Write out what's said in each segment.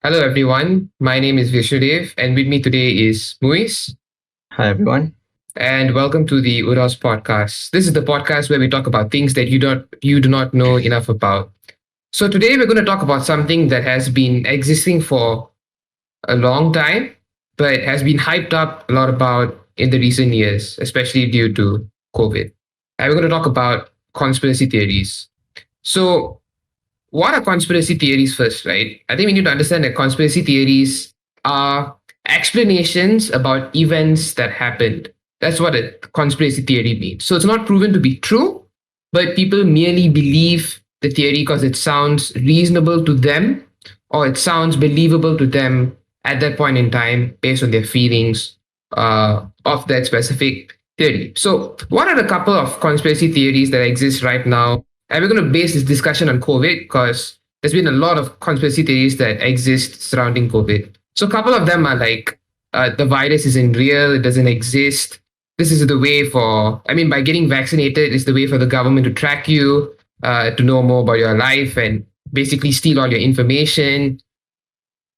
Hello, everyone. My name is Vishnudev, and with me today is Muis. Hi, everyone. And welcome to the UDOS podcast. This is the podcast where we talk about things that you do not know enough about. So today we're going to talk about something that has been existing for a long time, but has been hyped up a lot about in the recent years, especially due to COVID. And we're going to talk about conspiracy theories. So what are conspiracy theories first, right? I think we need to understand that conspiracy theories are explanations about events that happened. That's what a conspiracy theory means. So it's not proven to be true, but people merely believe the theory because it sounds reasonable to them or it sounds believable to them at that point in time based on their feelings of that specific theory. So, what are a couple of conspiracy theories that exist right now? And we're going to base this discussion on COVID because there's been a lot of conspiracy theories that exist surrounding COVID. So, a couple of them are like the virus isn't real, it doesn't exist. This is the way by getting vaccinated, is the way for the government to track you, to know more about your life and basically steal all your information.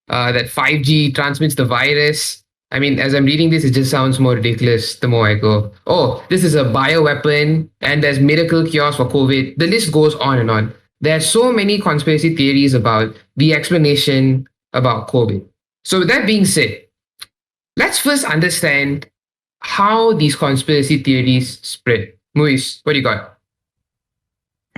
That 5G transmits the virus. I mean, as I'm reading this, it just sounds more ridiculous the more I go. Oh, this is a bioweapon and there's miracle cures for COVID. The list goes on and on. There are so many conspiracy theories about the explanation about COVID. So, with that being said, let's first understand how these conspiracy theories spread. Muis, what do you got?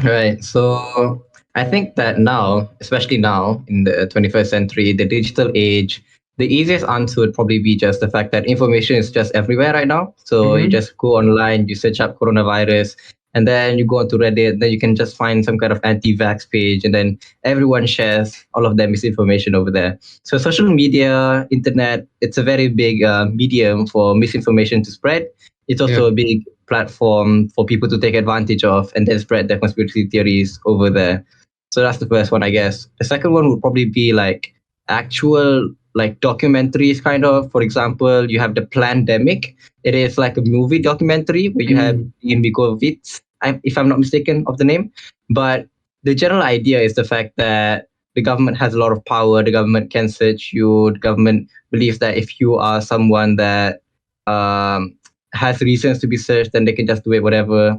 Right. So I think that now, especially now in the 21st century, the digital age, the easiest answer would probably be just the fact that information is just everywhere right now. So you Mm-hmm. just go online, you search up coronavirus, and then you go onto Reddit, then you can just find some kind of anti-vax page, and then everyone shares all of that misinformation over there. So social media, internet, it's a very big medium for misinformation to spread. It's Yeah. also a big platform for people to take advantage of and then spread their conspiracy theories over there. So that's the first one, I guess. The second one would probably be like actual like documentaries, kind of. For example, you have the Plandemic. It is like a movie documentary where you have Mm. Ian Bigovitz, if I'm not mistaken of the name. But the general idea is the fact that the government has a lot of power. The government can search you. The government believes that if you are someone that um, has reasons to be searched, then they can just do it whatever.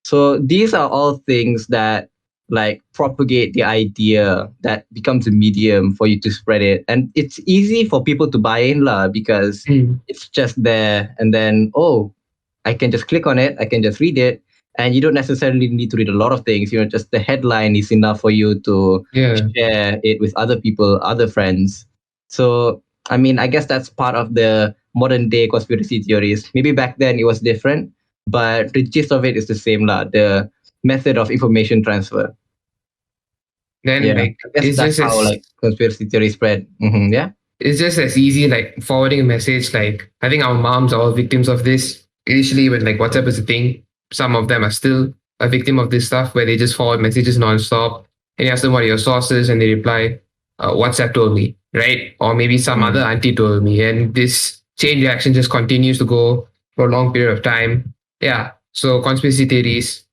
So these are all things that like propagate the idea that becomes a medium for you to spread it. And it's easy for people to buy in lah because Mm. it's just there and then I can just click on it, I can just read it. And you don't necessarily need to read a lot of things. Just the headline is enough for you to Yeah. share it with other people, other friends. So I mean, I guess that's part of the modern day conspiracy theories. Maybe back then it was different, but the gist of it is the same lah. The method of information transfer. Then Yeah, like I guess that's how like conspiracy theory spread. Yeah. it's just as easy like forwarding a message. Like I think our moms are all victims of this. Initially, when like WhatsApp is a thing, some of them are still a victim of this stuff where they just forward messages nonstop. And you ask them what are your sources, and they reply, "WhatsApp told me," right? Or maybe some other Mhm. auntie told me, and this chain reaction just continues to go for a long period of time. Yeah. So conspiracy theories,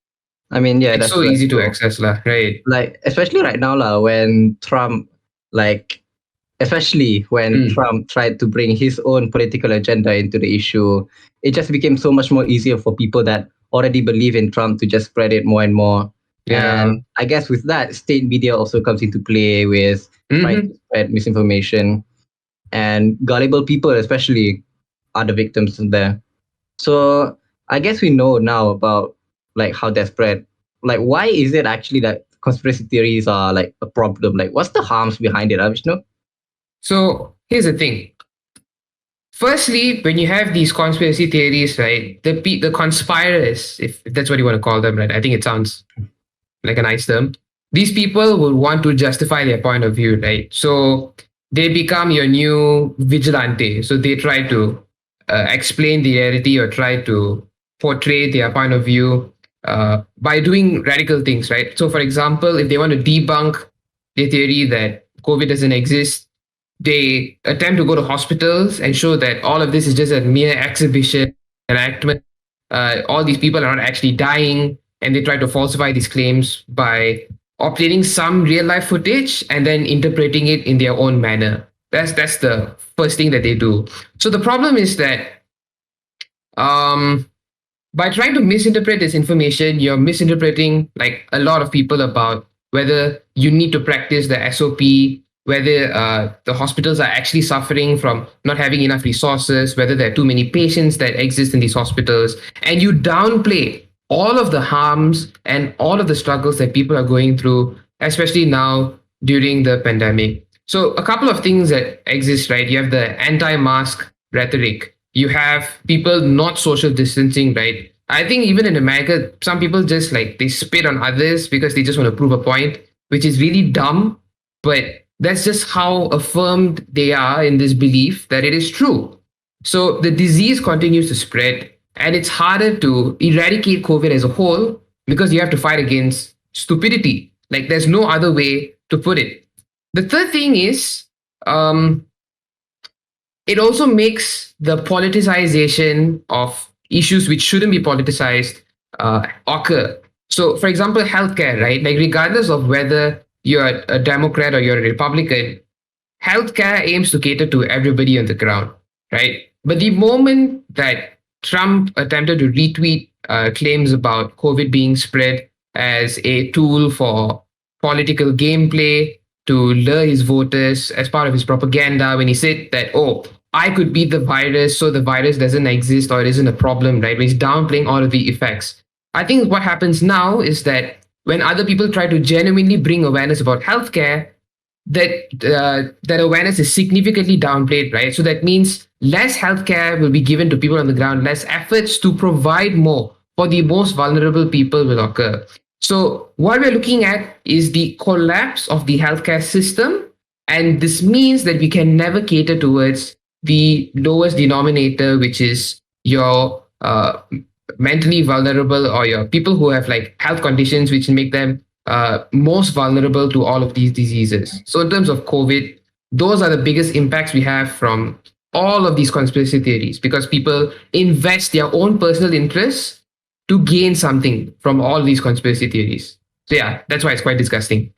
I mean, yeah, it's that's so right. easy to So, access, lah. Right. like, especially right now, lah, when Trump, like, especially when Mm. Trump tried to bring his own political agenda into the issue, it just became so much more easier for people that already believe in Trump to just spread it more and more. Yeah. And I guess with that, state media also comes into play with trying Mm-hmm. to spread misinformation, and gullible people, especially, are the victims there. So I guess we know now about like how they spread. Like, why is it actually that conspiracy theories are like a problem? Like, what's the harms behind it, Vishnu? So here's the thing. Firstly, when you have these conspiracy theories, right, the conspirers, if that's what you want to call them, right, I think it sounds like a nice term. These people will want to justify their point of view, right? So they become your new vigilante. So they try to explain the reality or try to portray their point of view by doing radical things, right? So, for example, if they want to debunk the theory that COVID doesn't exist, they attempt to go to hospitals and show that all of this is just a mere exhibition, enactment. All these people are not actually dying, and they try to falsify these claims by obtaining some real life footage and then interpreting it in their own manner. That's the first thing that they do. So the problem is that um, by trying to misinterpret this information, you're misinterpreting like a lot of people about whether you need to practice the SOP, whether the hospitals are actually suffering from not having enough resources, whether there are too many patients that exist in these hospitals, and you downplay all of the harms and all of the struggles that people are going through, especially now during the pandemic. So, a couple of things that exist, right? You have the anti mask rhetoric, you have people not social distancing, right? I think even in America, some people just like they spit on others because they just want to prove a point, which is really dumb. But that's just how affirmed they are in this belief that it is true. So the disease continues to spread, and it's harder to eradicate COVID as a whole because you have to fight against stupidity. Like there's no other way to put it. The third thing is um, it also makes the politicization of issues which shouldn't be politicized occur. So, for example, healthcare, right? Like, regardless of whether you're a Democrat or you're a Republican, healthcare aims to cater to everybody on the ground, right? But the moment that Trump attempted to retweet claims about COVID being spread as a tool for political gameplay to lure his voters as part of his propaganda, when he said that, oh, I could beat the virus, so the virus doesn't exist or it isn't a problem, right? When he's downplaying all of the effects. I think what happens now is that when other people try to genuinely bring awareness about healthcare, that awareness is significantly downplayed, right? So that means less healthcare will be given to people on the ground, less efforts to provide more for the most vulnerable people will occur. So what we're looking at is the collapse of the healthcare system, and this means that we can never cater towards the lowest denominator, which is your mentally vulnerable or your people who have like health conditions which make them most vulnerable to all of these diseases. So, in terms of COVID, those are the biggest impacts we have from all of these conspiracy theories because people invest their own personal interests to gain something from all these conspiracy theories. So, yeah, that's why it's quite disgusting.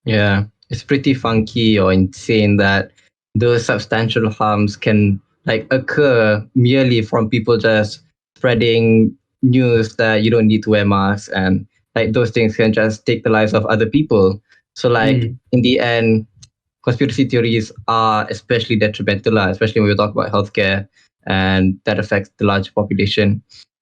Yeah, it's pretty funky or insane that those substantial harms can like occur merely from people just spreading news that you don't need to wear masks, and like those things can just take the lives of other people. So like Mm. in the end, conspiracy theories are especially detrimental, especially when we talk about healthcare and that affects the large population.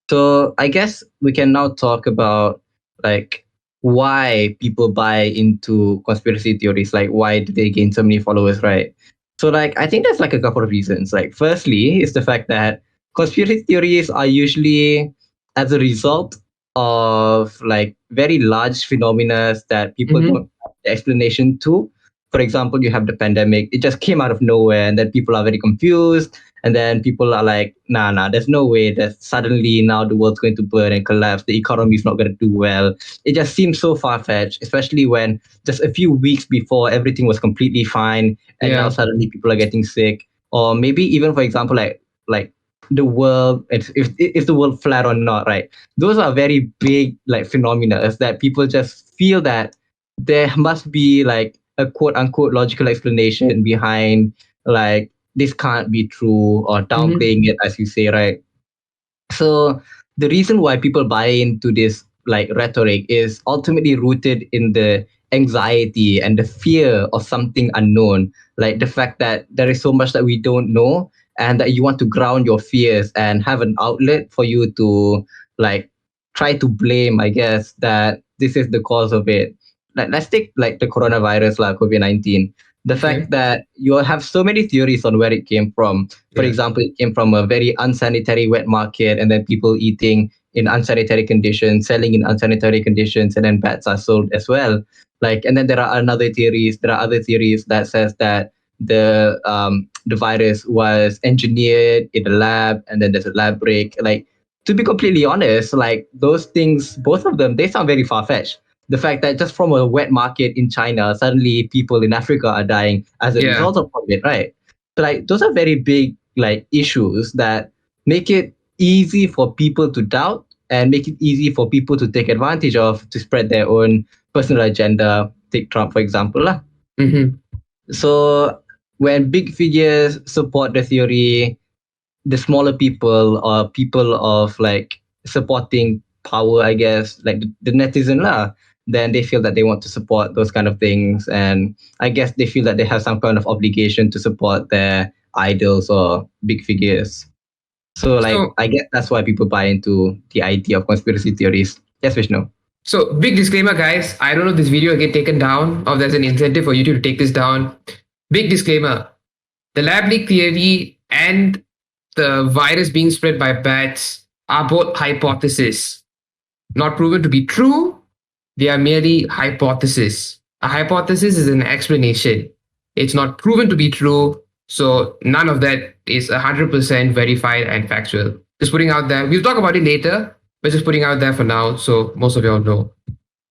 So I guess we can now talk about like why people buy into conspiracy theories, like why do they gain so many followers, right? So like I think there's like a couple of reasons. Like firstly is the fact that conspiracy theories are usually as a result of like very large phenomena that people Mm-hmm. don't have the explanation to. For example, you have the pandemic, it just came out of nowhere, and then people are very confused, and then people are like, nah, there's no way that suddenly now the world's going to burn and collapse, the economy is not going to do well. It just seems so far-fetched, especially when just a few weeks before everything was completely fine, and now Yeah. suddenly people are getting sick. Or maybe even, for example, like the world, if the world flat or not, right? Those are very big like phenomena that people just feel that there must be like a quote unquote logical explanation behind like this can't be true, or Mm-hmm. downplaying it, as you say, right? So the reason why people buy into this like rhetoric is ultimately rooted in the anxiety and the fear of something unknown, like the fact that there is so much that we don't know, and that you want to ground your fears and have an outlet for you to like try to blame, I guess, that this is the cause of it. Like let's take like the coronavirus, like COVID-19. The Okay. fact that you have so many theories on where it came from. For Yeah. example, it came from a very unsanitary wet market, and then people eating in unsanitary conditions, selling in unsanitary conditions, and then bats are sold as well. Like, and then there are other theories that says that the virus was engineered in a lab, and then there's a lab break. Like, to be completely honest, like those things, both of them, they sound very far fetched. The fact that just from a wet market in China, suddenly people in Africa are dying as a Yeah. result of COVID, right? So like those are very big like issues that make it easy for people to doubt, and make it easy for people to take advantage of to spread their own personal agenda. Take Trump, for example. Lah. Mm-hmm. So when big figures support the theory, the smaller people or people of like supporting power, I guess, like the netizen lah, then they feel that they want to support those kind of things. And I guess they feel that they have some kind of obligation to support their idols or big figures. So like So, I guess that's why people buy into the idea of conspiracy theories. Yes, Vishnu. so big disclaimer, guys. I don't know if this video will get taken down or there's an incentive for YouTube to take this down. Big disclaimer: the lab leak theory and the virus being spread by bats are both hypotheses, not proven to be true. They are merely hypotheses. A hypothesis is an explanation. It's not proven to be true, so none of that is 100% verified and factual. Just putting out there. We'll talk about it later, but just putting out there for now, so most of y'all know.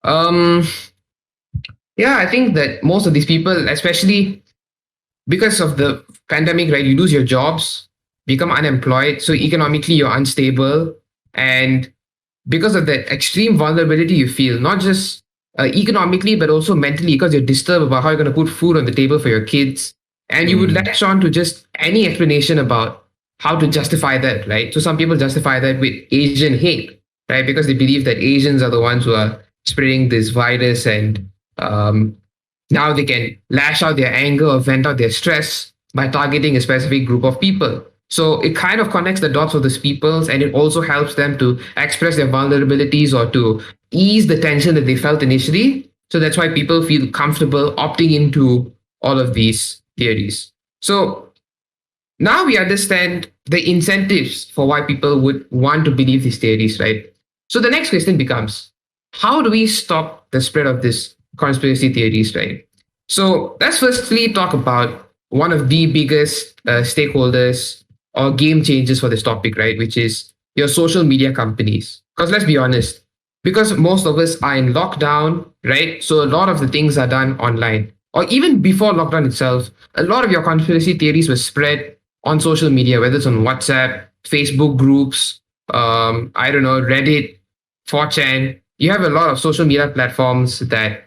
Um, yeah, I think that most of these people, especially because of the pandemic, right? You lose your jobs, become unemployed, so economically you're unstable, and because of that extreme vulnerability you feel, not just economically, but also mentally, because you're disturbed about how you're going to put food on the table for your kids. And you would latch on to just any explanation about how to justify that, right? So some people justify that with Asian hate, right? Because they believe that Asians are the ones who are spreading this virus, and um, now they can lash out their anger or vent out their stress by targeting a specific group of people. So it kind of connects the dots for these peoples, and it also helps them to express their vulnerabilities or to ease the tension that they felt initially. So that's why people feel comfortable opting into all of these theories. So now we understand the incentives for why people would want to believe these theories, right? So the next question becomes, how do we stop the spread of this conspiracy theories, right? So let's firstly talk about one of the biggest stakeholders or game changers for this topic, right? Which is your social media companies. Because let's be honest, because most of us are in lockdown, right? So a lot of the things are done online. Or even before lockdown itself, a lot of your conspiracy theories were spread on social media, whether it's on WhatsApp, Facebook groups, I don't know, Reddit, 4chan. You have a lot of social media platforms that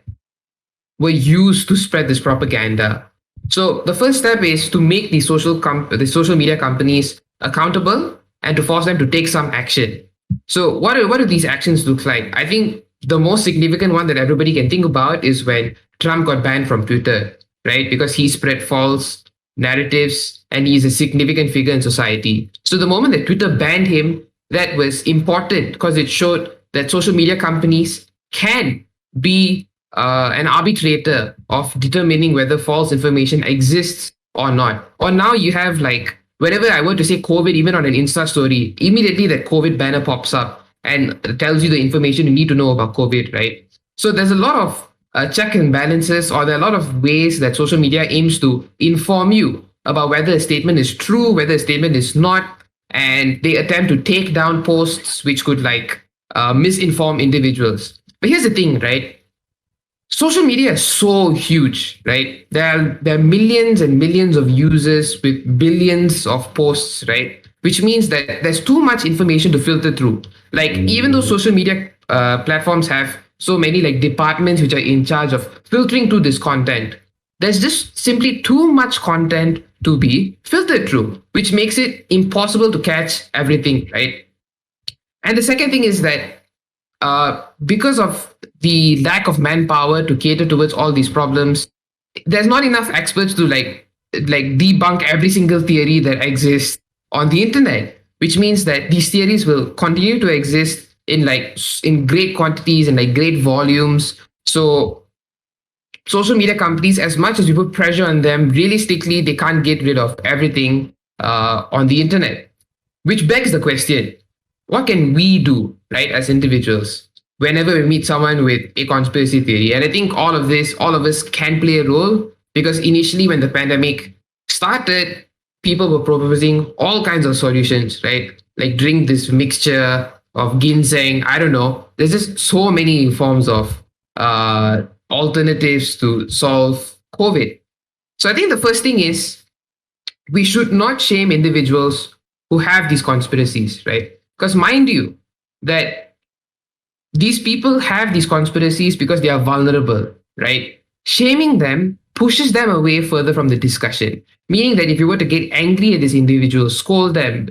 were used to spread this propaganda. So the first step is to make the social media companies accountable and to force them to take some action. So what do these actions look like? I think the most significant one that everybody can think about is when Trump got banned from Twitter, right? Because he spread false narratives and he's a significant figure in society. So the moment that Twitter banned him, that was important because it showed that social media companies can be an arbitrator of determining whether false information exists or not. Or now you have like, whenever I were to say COVID, even on an Insta story, immediately that COVID banner pops up and tells you the information you need to know about COVID, right? So there's a lot of check and balances, or there are a lot of ways that social media aims to inform you about whether a statement is true, whether a statement is not, and they attempt to take down posts which could like misinform individuals. But here's the thing, right? Social media is so huge, right? There are millions and millions of users with billions of posts, right? Which means that there's too much information to filter through. Like even though social media platforms have so many like departments which are in charge of filtering through this content, there's just simply too much content to be filtered through, which makes it impossible to catch everything, right? And the second thing is that because of the lack of manpower to cater towards all these problems, there's not enough experts to like debunk every single theory that exists on the internet, which means that these theories will continue to exist in in great quantities and like great volumes. So social media companies, as much as you put pressure on them, realistically they can't get rid of everything on the internet, which begs the question, what can we do, right, as individuals, whenever we meet someone with a conspiracy theory? And I think all of us can play a role, because initially when the pandemic started, people were proposing all kinds of solutions, right? Like drink this mixture of ginseng. I don't know. There's just so many forms of alternatives to solve COVID. So I think the first thing is we should not shame individuals who have these conspiracies, right? Because mind you, that these people have these conspiracies because they are vulnerable, right? Shaming them pushes them away further from the discussion. Meaning that if you were to get angry at this individual, scold them,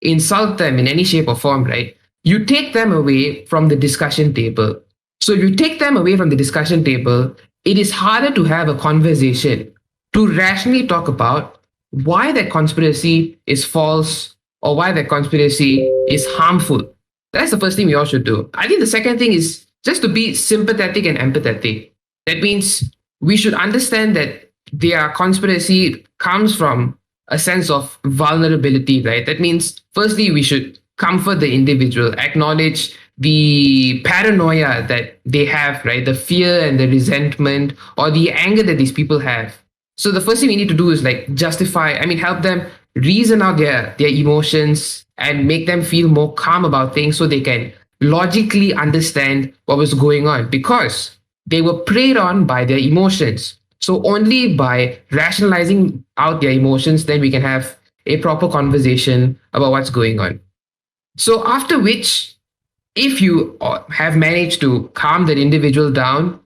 insult them in any shape or form, right? You take them away from the discussion table. So if you take them away from the discussion table, it is harder to have a conversation to rationally talk about why that conspiracy is false or why that conspiracy is harmful. That's the first thing we all should do. I think the second thing is just to be sympathetic and empathetic. That means we should understand that their conspiracy comes from a sense of vulnerability, right? That means, firstly, we should comfort the individual, acknowledge the paranoia that they have, right? The fear and the resentment or the anger that these people have. So the first thing we need to do is like justify, I mean, help them reason out their emotions and make them feel more calm about things so they can logically understand what was going on because they were preyed on by their emotions. So only by rationalizing out their emotions, then we can have a proper conversation about what's going on. So after which, if you have managed to calm that individual down,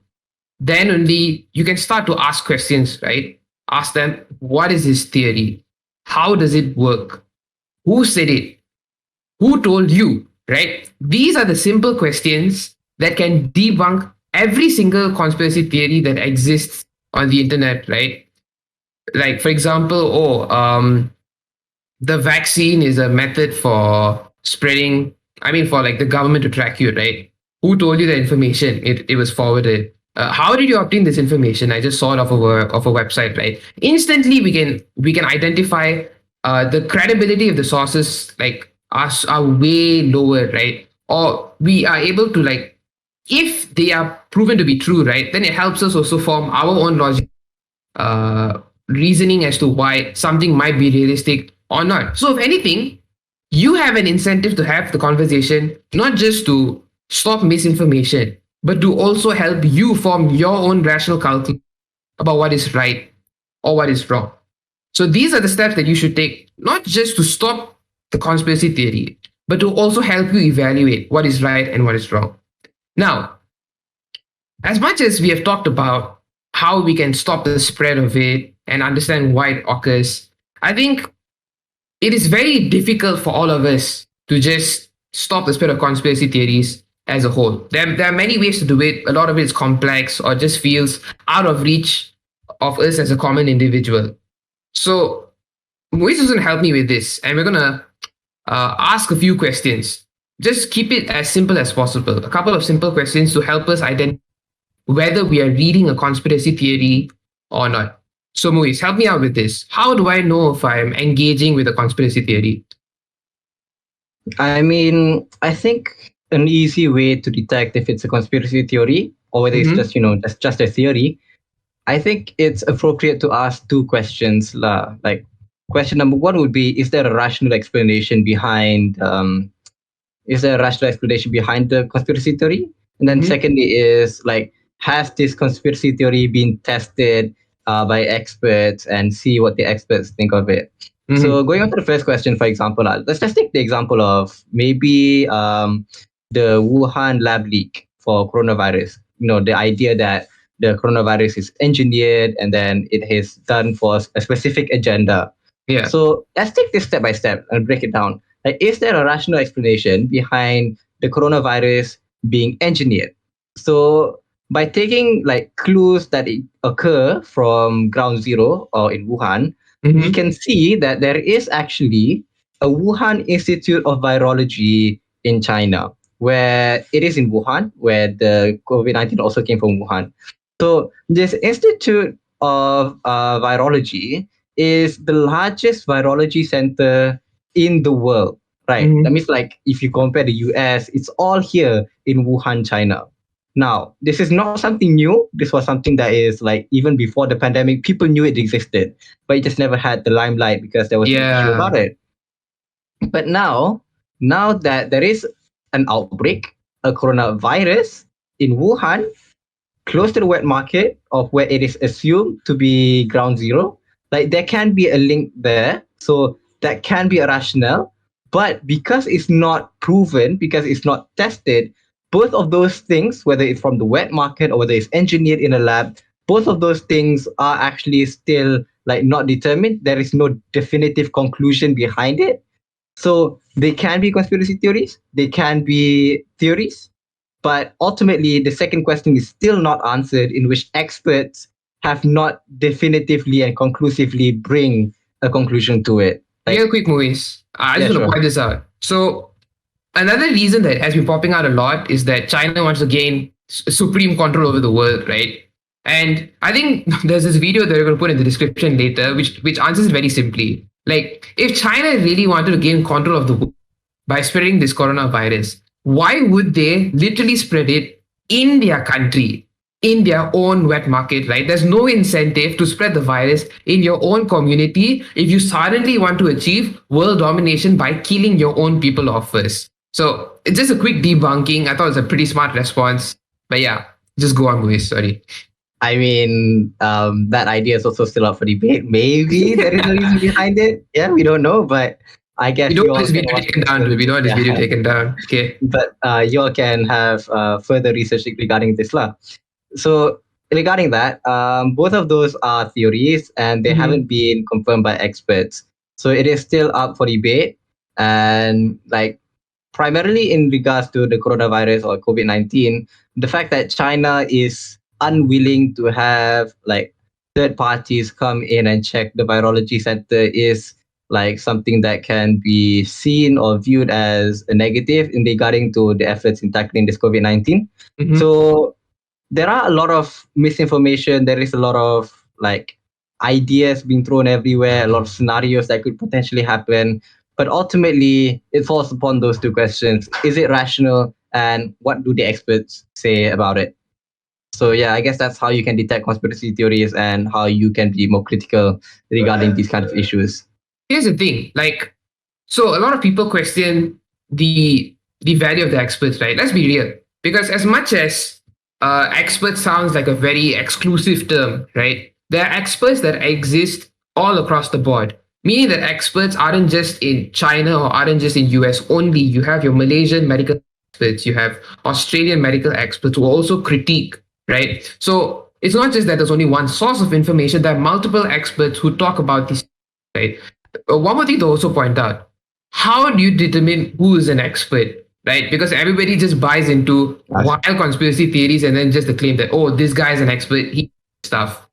then only you can start to ask questions, right? Ask them, what is this theory? How does it work? Who said it? Who told you, right? These are the simple questions that can debunk every single conspiracy theory that exists on the internet, right? Like, for example, the vaccine is a method for spreading, I mean, for like the government to track you, right? Who told you the information? It was forwarded. How did you obtain this information? I just saw it off a website, right? Instantly, we can identify the credibility of the sources, like us, are way lower, right? Or we are able to like, if they are proven to be true, right? Then it helps us also form our own logic, reasoning as to why something might be realistic or not. So, if anything, you have an incentive to have the conversation, not just to stop misinformation, but to also help you form your own rational calculation about what is right or what is wrong. So, these are the steps that you should take, not just to stop the conspiracy theory, but to also help you evaluate what is right and what is wrong. Now, as much as we have talked about how we can stop the spread of it and understand why it occurs, I think it is very difficult for all of us to just stop the spread of conspiracy theories as a whole. There are many ways to do it. A lot of it is complex or just feels out of reach of us as a common individual. So, Moise is going to help me with this, and we're going to ask a few questions. Just keep it as simple as possible. A couple of simple questions to help us identify whether we are reading a conspiracy theory or not. So, Moise, help me out with this. How do I know if I'm engaging with a conspiracy theory? I mean, I think an easy way to detect if it's a conspiracy theory or whether it's just, just a theory, I think it's appropriate to ask two questions. Like, question number one would be, is there a rational explanation behind the conspiracy theory? And then secondly is like, has this conspiracy theory been tested by experts and see what the experts think of it? So going on to the first question, for example, let's just take the example of maybe the Wuhan lab leak for coronavirus. The idea that the coronavirus is engineered and then it is done for a specific agenda. Yeah. So let's take this step by step and break it down. Like, is there a rational explanation behind the coronavirus being engineered? So by taking like clues that occur from ground zero or in Wuhan, we can see that there is actually a Wuhan Institute of Virology in China, where it is in Wuhan, where the COVID-19 also came from Wuhan. So this Institute of Virology is the largest virology center in the world, right? That means like if you compare the US, it's all here in Wuhan, China. Now, this is not something new. This was something that is like even before the pandemic, people knew it existed, but it just never had the limelight because there was no issue about it. But now that there is an outbreak, a coronavirus in Wuhan, close to the wet market of where it is assumed to be ground zero, like there can be a link there. So that can be a rationale. But because it's not proven, because it's not tested, both of those things, whether it's from the wet market or whether it's engineered in a lab, both of those things are actually still like not determined. There is no definitive conclusion behind it. So they can be conspiracy theories, they can be theories, but ultimately the second question is still not answered, in which experts have not definitively and conclusively bring a conclusion to it. Real Like, quick, Movies. I yeah, just want to sure. point this out. So another reason that has been popping out a lot is that China wants to gain supreme control over the world, right? And I think there's this video that we're going to put in the description later, which answers it very simply. Like, if China really wanted to gain control of the world by spreading this coronavirus, why would they literally spread it in their country, in their own wet market, right? There's no incentive to spread the virus in your own community if you suddenly want to achieve world domination by killing your own people off first. So it's just a quick debunking. I thought it was a pretty smart response. But yeah, just go on, Movies. Sorry. I mean, that idea is also still up for debate. Maybe there is a reason behind it. Yeah, we don't know, but I We guess don't you want all this can video watch taken this. down, dude. We don't want this Yeah, video taken down. Okay. but you all can have further research regarding this lah. So regarding that, both of those are theories and they Mm-hmm. haven't been confirmed by experts. So it is still up for debate. And like primarily in regards to the coronavirus or COVID-19, the fact that China is unwilling to have like third parties come in and check the virology center is like something that can be seen or viewed as a negative in regarding to the efforts in tackling this COVID-19. Mm-hmm. So there are a lot of misinformation. There is a lot of like ideas being thrown everywhere, a lot of scenarios that could potentially happen. But ultimately, it falls upon those two questions. Is it rational? And what do the experts say about it? So, yeah, I guess that's how you can detect conspiracy theories and how you can be more critical regarding these kind of issues. Here's the thing. Like, so a lot of people question the value of the experts, right? Let's be real. Because as much as expert sounds like a very exclusive term, right? There are experts that exist all across the board. Meaning that experts aren't just in China or aren't just in US only. You have your Malaysian medical experts, you have Australian medical experts who also critique, right? So it's not just that there's only one source of information, there are multiple experts who talk about this, right? One more thing to also point out, how do you determine who is an expert, right? Because everybody just buys into wild conspiracy theories and then just the claim that, oh, this guy is an expert, he stuff.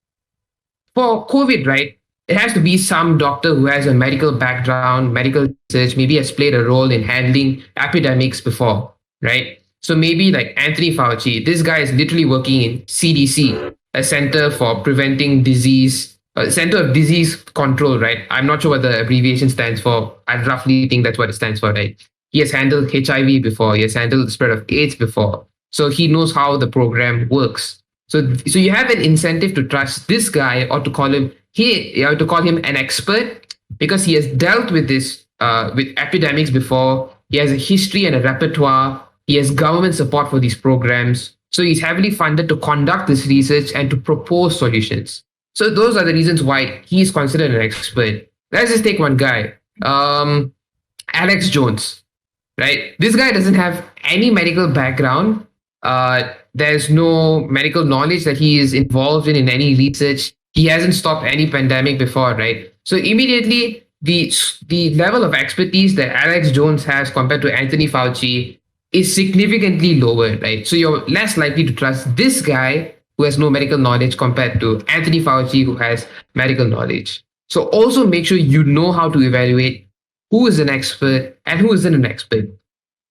For COVID, right, it has to be some doctor who has a medical background, medical research, maybe has played a role in handling epidemics before, right? So maybe like Anthony Fauci, this guy is literally working in CDC, a Center for Preventing Disease, Center of Disease Control, right? I'm not sure what the abbreviation stands for. I roughly think that's what it stands for, right? He has handled HIV before. He has handled the spread of AIDS before. So he knows how the program works. So you have an incentive to trust this guy or to call him to call him an expert because he has dealt with this with epidemics before. He has a history and a repertoire. He has government support for these programs. So he's heavily funded to conduct this research and to propose solutions. So those are the reasons why he is considered an expert. Let's just take one guy, Alex Jones, right? This guy doesn't have any medical background. There's no medical knowledge that he is involved in any research. He hasn't stopped any pandemic before, right? So immediately the level of expertise that Alex Jones has compared to Anthony Fauci is significantly lower, right? So you're less likely to trust this guy who has no medical knowledge compared to Anthony Fauci who has medical knowledge. So also make sure you know how to evaluate who is an expert and who isn't an expert.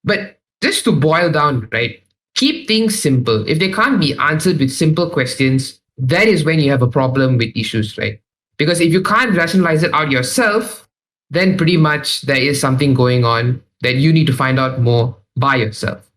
But just to boil down, right? Keep things simple. If they can't be answered with simple questions, that is when you have a problem with issues, right? Because if you can't rationalize it out yourself, then pretty much there is something going on that you need to find out more by yourself.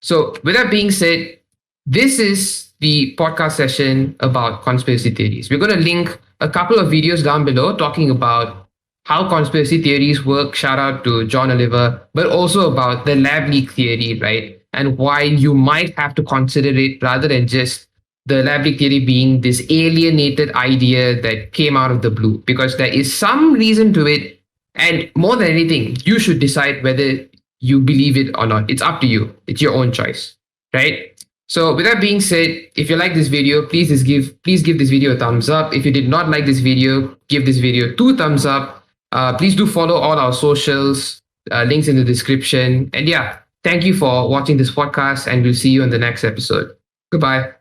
So, with that being said, this is the podcast session about conspiracy theories. We're going to link a couple of videos down below talking about how conspiracy theories work. Shout out to John Oliver, but also about the lab leak theory, right? And why you might have to consider it rather than just the lab leak theory being this alienated idea that came out of the blue, because there is some reason to it, And more than anything, you should decide whether you believe it or not. It's up to you. It's your own choice, right? So with that being said, if you like this video, please give this video a thumbs up. If you did not like this video, give this video 2 thumbs up. Please do follow all our socials, links in the description. And yeah, thank you for watching this podcast, and we'll see you in the next episode. Goodbye.